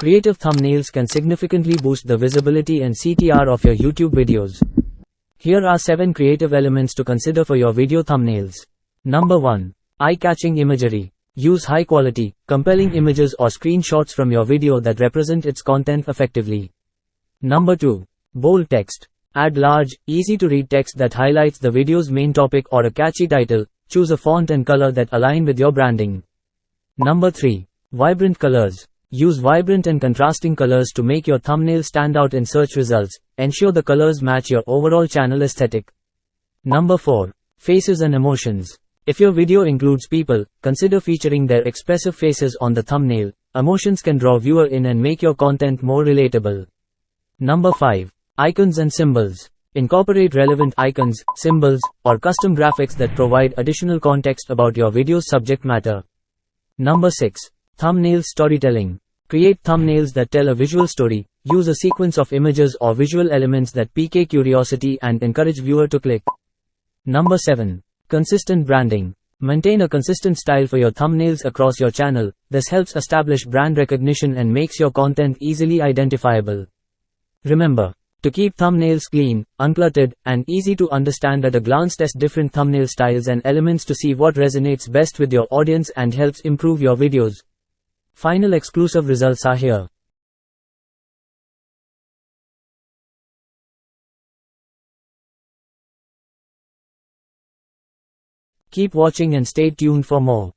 Creative thumbnails can significantly boost the visibility and CTR of your YouTube videos. Here are 7 creative elements to consider for your video thumbnails. Number 1. Eye-catching imagery. Use high-quality, compelling images or screenshots from your video that represent its content effectively. Number 2. Bold text. Add large, easy-to-read text that highlights the video's main topic or a catchy title. Choose a font and color that align with your branding. Number 3. Vibrant colors. Use vibrant and contrasting colors to make your thumbnail stand out in search results. Ensure the colors match your overall channel aesthetic. Number 4. Faces and emotions. If your video includes people, consider featuring their expressive faces on the thumbnail. Emotions can draw viewer in and make your content more relatable. Number 5. Icons and symbols. Incorporate relevant icons, symbols, or custom graphics that provide additional context about your video's subject matter. Number 6. Thumbnail storytelling. Create thumbnails that tell a visual story. Use a sequence of images or visual elements that pique curiosity and encourage viewer to click. Number 7. Consistent branding. Maintain a consistent style for your thumbnails across your channel. This helps establish brand recognition and makes your content easily identifiable. Remember, to keep thumbnails clean, uncluttered, and easy to understand at a glance, test different thumbnail styles and elements to see what resonates best with your audience and helps improve your videos. Final exclusive results are here. Keep watching and stay tuned for more.